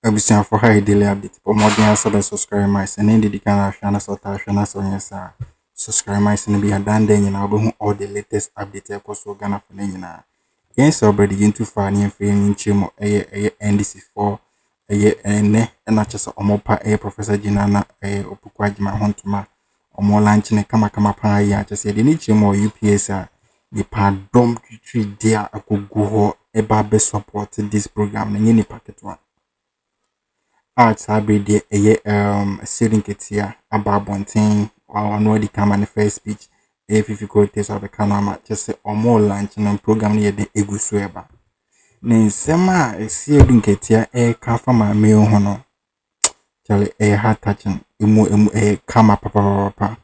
Abusia for high daily update. For more than subscribe my and then the kind of shana so yes subscribe my and be a dan then you know all the latest update echoes for Ghana for then yes already into far near feeling chimo NDC for a year and not just a mopa a Professor Jinana a Opoku my hontuma or more lunch and kama pa ya just said any chimo UPS the pardon tree there I could go eba best support this program and any packet one. Arts abedi Asiedu Nketia ababonten or no di come on first speech if you go test of the canama just say or more lunch and program near the egusueba. Nen sema Asiedu Nketia kafa ma me hono. Chale heart touching emu kama papa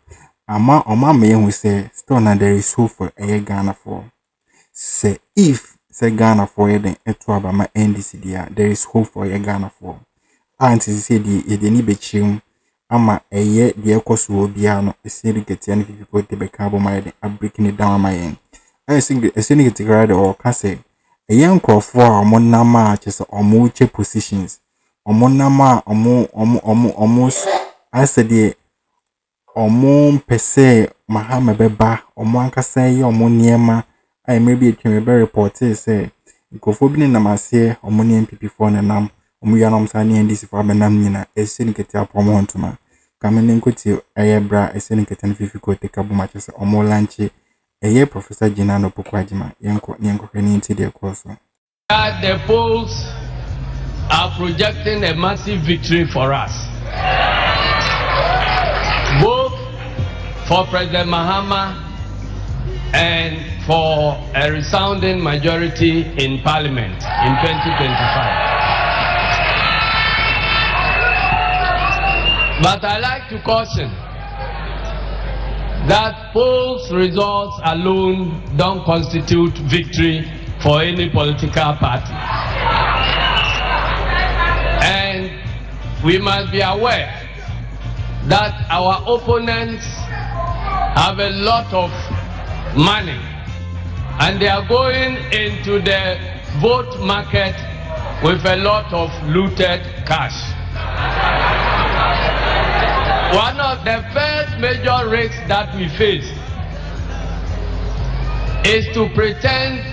ama oma me hu say still na there is hope for Ghana for say if say Ghana for then eto aba ma NDC there is hope for Ghana for Auntie said the ni bechim ama eye the ekoso bia no Asiedu Nketia ni people te be cabo my a breaking it down my end. I think Asiedu Nketia or can say a young crop for omo matches or more positions omo nama almost I said the omo pese mahama beba omo anka say omo niema I maybe it can be report say go for being namase omo ni MPP for na nam Omuyanam Sani NDC for Benam Nina, Asiedu Nketia Pomontuma. Coming in Kuti, Ayabra, Asiedu Nketia Fifiko, take up matches or more lunchy. A year Professor Jinano Pokwajima, Yanko into their course. The polls are projecting a massive victory for us, both for President Mahama and for a resounding majority in Parliament in 2025. But I like to caution that polls results alone don't constitute victory for any political party. And we must be aware that our opponents have a lot of money and they are going into the vote market with a lot of looted cash. One of the first major risks that we face is to pretend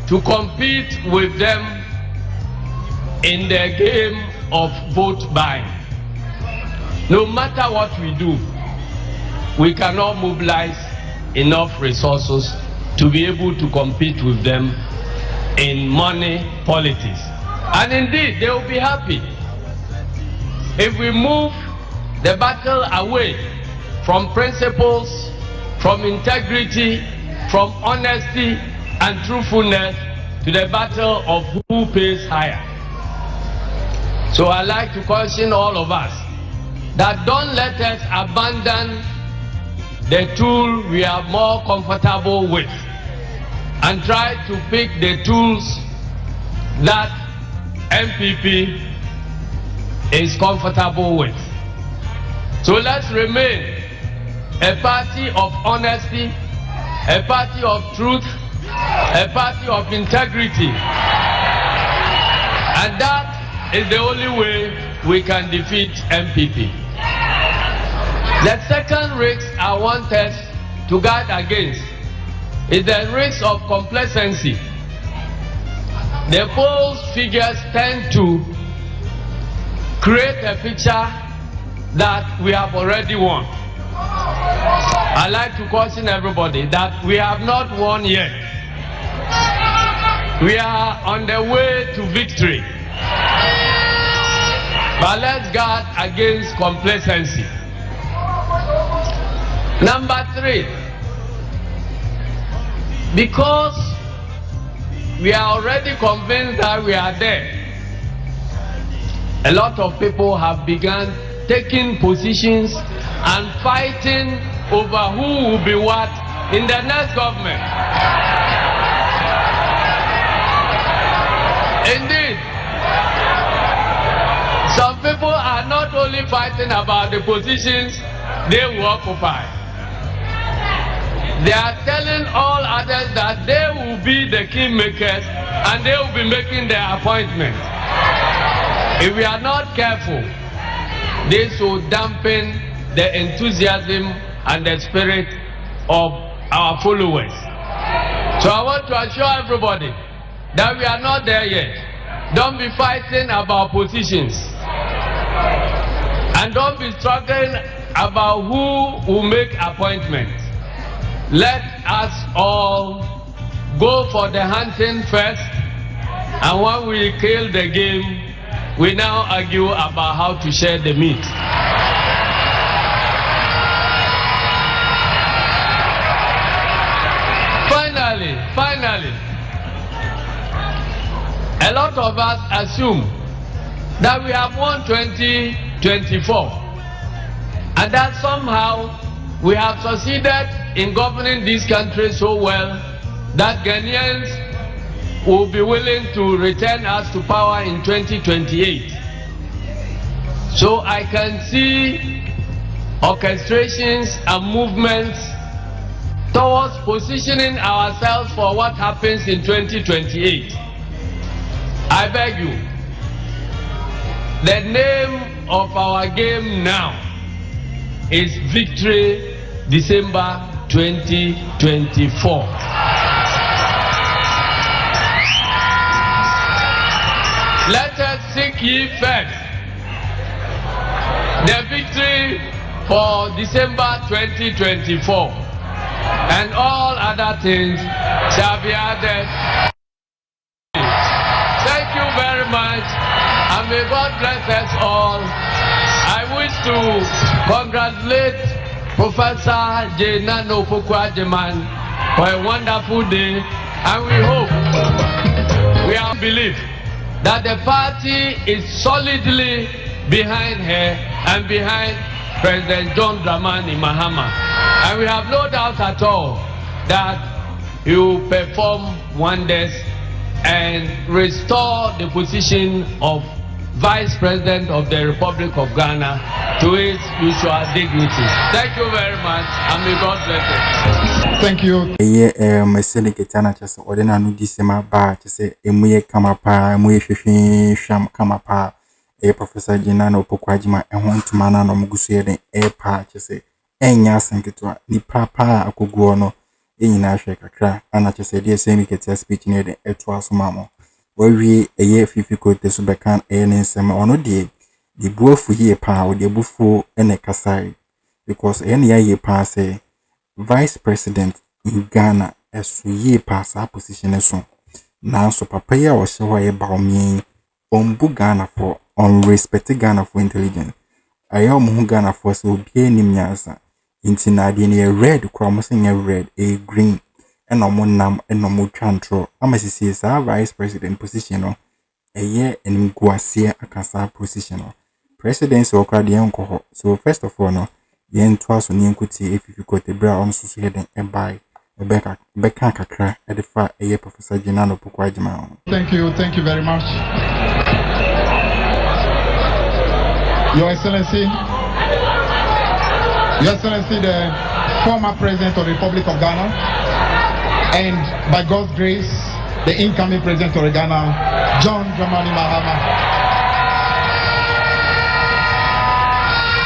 to compete with them in the game of vote buying. No matter what we do, we cannot mobilize enough resources to be able to compete with them in money politics. And indeed, they will be happy if we move the battle away from principles, from integrity, from honesty and truthfulness to the battle of who pays higher. So I like to caution all of us that don't let us abandon the tool we are more comfortable with and try to pick the tools that MPP is comfortable with. So let's remain a party of honesty, a party of truth, a party of integrity. And that is the only way we can defeat MPP. The second risk I want us to guard against is the risk of complacency. The polls figures tend to create a picture that we have already won. I like to caution everybody that we have not won yet. We are on the way to victory. But let's guard against complacency. Number 3, because we are already convinced that we are there, a lot of people have begun taking positions and fighting over who will be what in the next government. Indeed, some people are not only fighting about the positions they will occupy, they are telling all others that they will be the kingmakers and they will be making their appointments. If we are not careful, this will dampen the enthusiasm and the spirit of our followers. So I want to assure everybody that we are not there yet. Don't be fighting about positions. And don't be struggling about who will make appointments. Let us all go for the hunting first, and when we kill the game, we now argue about how to share the meat. Finally, a lot of us assume that we have won 2024 and that somehow we have succeeded in governing this country so well that Ghanaians will be willing to return us to power in 2028. So I can see orchestrations and movements towards positioning ourselves for what happens in 2028. I beg you, the name of our game now is Victory December 2024. Let us seek ye first the victory for December 2024. And all other things shall be added. Thank you very much, and may God bless us all. I wish to congratulate Professor Naana for a wonderful day, and we hope, we have belief that the party is solidly behind her and behind President John Dramani Mahama. And we have no doubt at all that he will perform wonders and restore the position of Vice President of the Republic of Ghana to its usual dignity. Thank you very much, and may God bless you. Thank you. Nketia na chese odena no disema ba chese emuye kamapa emuye hwehwe sham kamapa Professor Naana Opoku ehon ntuma na no mugusu ye den pa chese enya senketwa ni papa akoguo no enyina hwe kakra ana chese de ese Nketia speech ne den eto asomamo wawie eye fifi kote so bekan ne nsem ono de buafu hie pa o de bufu ene kasai because ene ya ye pa say Vice President in Ghana esu ye pa sa position eso na so papa ya o hye ho ye ba omi ombu Ghana for on respect Ghana for intelligence aya omu Ghana for so obi enim nyansa inti na de ne red kro mo se red a green eno mo nam eno mo twantro amasisi sa Vice President position no eye enim guase akasa position no presidency okra de enko ho. So first of all no yen twaso ni enkuti efifi kote bra on so heden e buy beka kakra e de fa eye Professor Naana Opoku. Thank you very much. Your Excellency, the former President of the Republic of Ghana, and by God's grace, the incoming President of Ghana, John Dramani Mahama,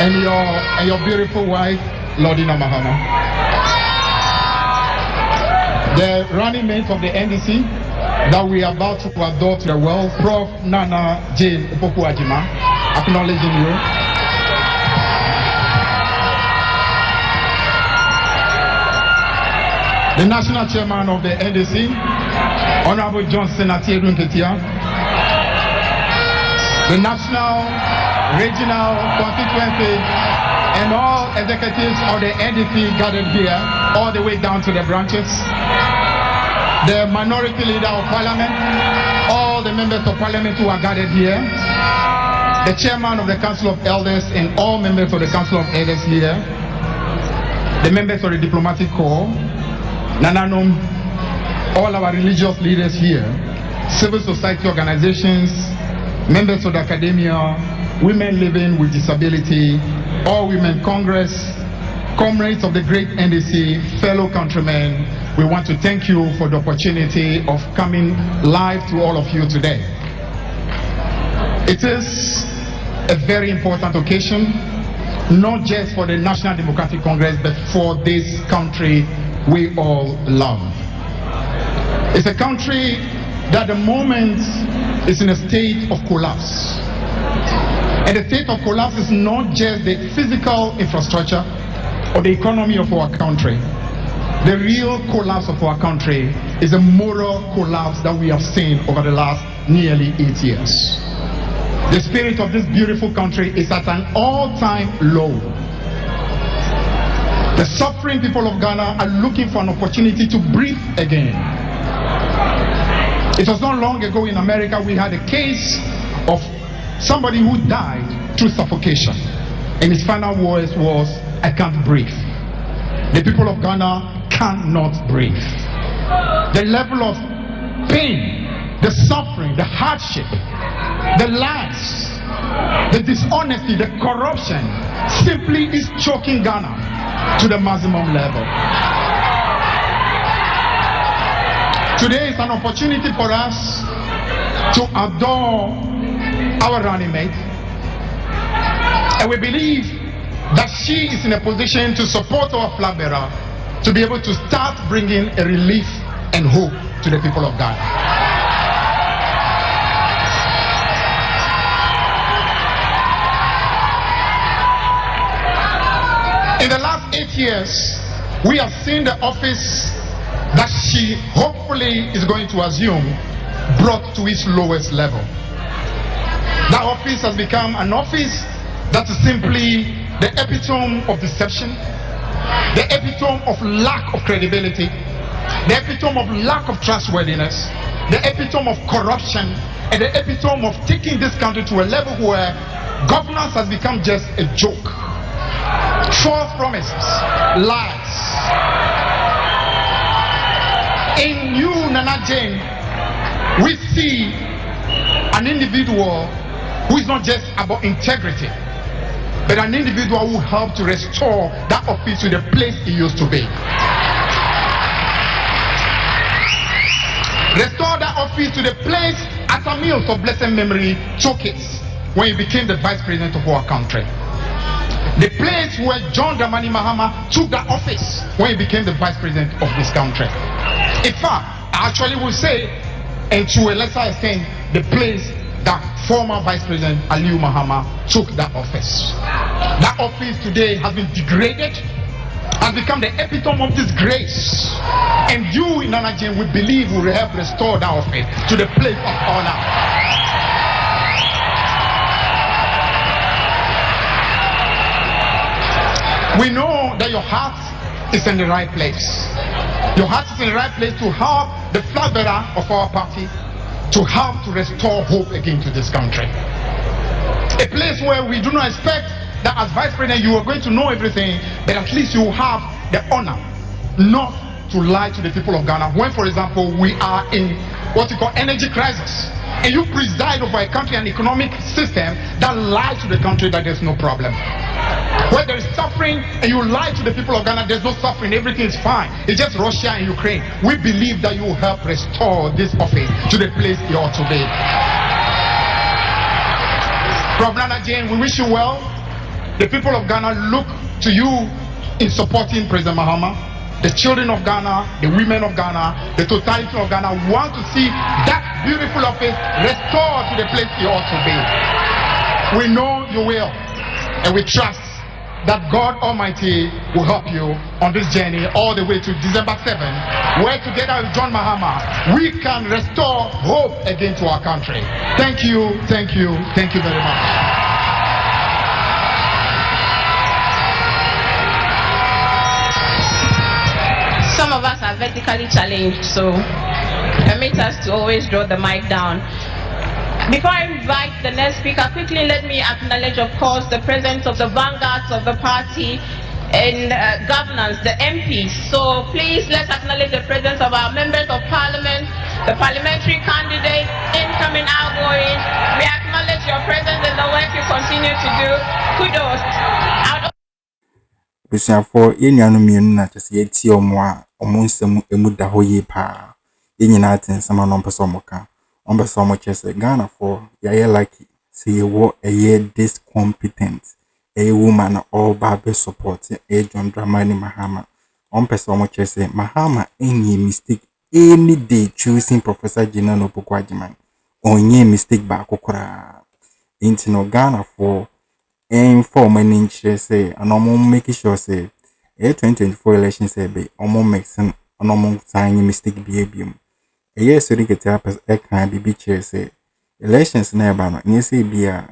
and your beautiful wife, Lordina Mahama. The running mate of the NDC that we are about to adopt your well, Prof. Naana J. Opoku, acknowledging you. The National Chairman of the NDC, Honorable Johnson Asiedu Nketia. The National, Regional, Constituency, and all executives of the NDC gathered here, all the way down to the branches. The Minority Leader of Parliament, all the members of Parliament who are gathered here. The Chairman of the Council of Elders and all members of the Council of Elders here. The members of the Diplomatic Corps. Nananum, all our religious leaders here, civil society organizations, members of the academia, women living with disability, all women Congress, comrades of the great NDC, fellow countrymen, we want to thank you for the opportunity of coming live to all of you today. It is a very important occasion, not just for the National Democratic Congress, but for this country we all love. It's a country that at the moment is in a state of collapse. And the state of collapse is not just the physical infrastructure or the economy of our country. The real collapse of our country is a moral collapse that we have seen over the last nearly 8 years. The spirit of this beautiful country is at an all-time low. The suffering people of Ghana are looking for an opportunity to breathe again. It was not long ago in America we had a case of somebody who died through suffocation. And his final words was, "I can't breathe." The people of Ghana cannot breathe. The level of pain, the suffering, the hardship, the lies, the dishonesty, the corruption simply is choking Ghana to the maximum level. Today is an opportunity for us to adore our running mate, and we believe that she is in a position to support our flag bearer to be able to start bringing a relief and hope to the people of Ghana. In the last 8 years, we have seen the office that she hopefully is going to assume brought to its lowest level. That office has become an office that is simply the epitome of deception, the epitome of lack of credibility, the epitome of lack of trustworthiness, the epitome of corruption, and the epitome of taking this country to a level where governance has become just a joke. False promises, lies. In you, Nana Jane, we see an individual who is not just about integrity, but an individual who helped to restore that office to the place it used to be. Restore that office to the place Atamils of blessed memory took it when he became the vice president of our country. The place where John Dramani Mahama took that office when he became the vice president of this country. In fact, I actually will say, and to a lesser extent, the place that former Vice President Aliyu Mahama took that office. That office today has been degraded, has become the epitome of disgrace. And you in Nana Jane, we believe will help restore that office to the place of honor. We know that your heart is in the right place. Your heart is in the right place to help the flag bearer of our party, to help to restore hope again to this country. A place where we do not expect that as vice president you are going to know everything, but at least you have the honor not to lie to the people of Ghana. When, for example, we are in what you call energy crisis, and you preside over a country and economic system that lies to the country that there's no problem. Where there is suffering and you lie to the people of Ghana, there's no suffering, everything is fine. It's just Russia and Ukraine. We believe that you will help restore this office to the place it ought to be. Prof. Nana Jane, we wish you well. The people of Ghana look to you in supporting President Mahama. The children of Ghana, the women of Ghana, the totality of Ghana want to see that beautiful office restored to the place it ought to be. We know you will, and we trust that God Almighty will help you on this journey all the way to December 7th, where together with John Mahama, we can restore hope again to our country. Thank you, thank you, thank you very much. Some of us are vertically challenged, so permit us to always draw the mic down. Before I invite the next speaker, quickly let me acknowledge, of course, the presence of the vanguards of the party and governors, the MPs. So please let's acknowledge the presence of our members of parliament, the parliamentary candidates, incoming, outgoing. We acknowledge your presence and the work you continue to do. Kudos. Busuafo yenuanu mienu na chese yeti omo nsem emu da ho yi pa yenyina atensama no mpese omoka ombese omo chese Ghana for yaye Likee say what a year this competent a woman all baby support a John Dramani Mahama. On person much say Mahama any mistake any day choosing Professor Gina no Pukwajiman. Onye mistake back okra. Into no Ghana for for many inches say and I'm making sure say a 2024 election say be make some tiny mistake behavior. A year so they get up as a kind be chair say elections never no you say be a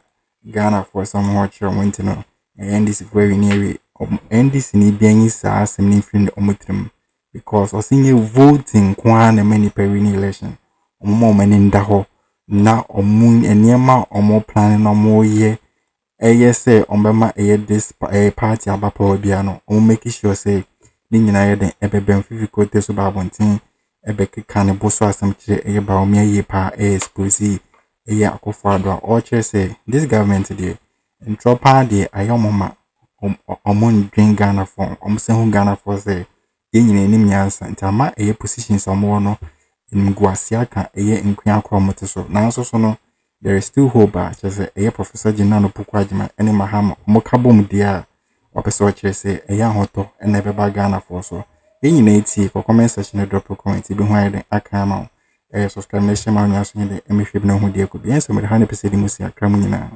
Ghana for some watch or winter no and this very near NDC ni being sa some friend omutrim because or senior voting kwan a many per election many in the na omun enema or more planning or more year say ombema this party abapo biano make sure say ni nyina den ebeben fifiko te so babontin ebeke kan bo so asem kire ba o me pa Xpōses akofo ado o chere say this government dey entropa dey ayomoma omon dwen Ghana for omse hu Ghana for say nyina nim nyansa ntama positions omo no nguase aka nkua Akroma te so nanso so no there is still hope say Professor Gina no Pukwajiman any Mahama mokabom dia wapeso chere say hoto na beba Ghana for so nyina eti for comment section drop a comment bi ho ayde Akroma subscribe na share ma nya so nyede emehwe bi na hu dia ko bi enso me 100% musi Akroma nyina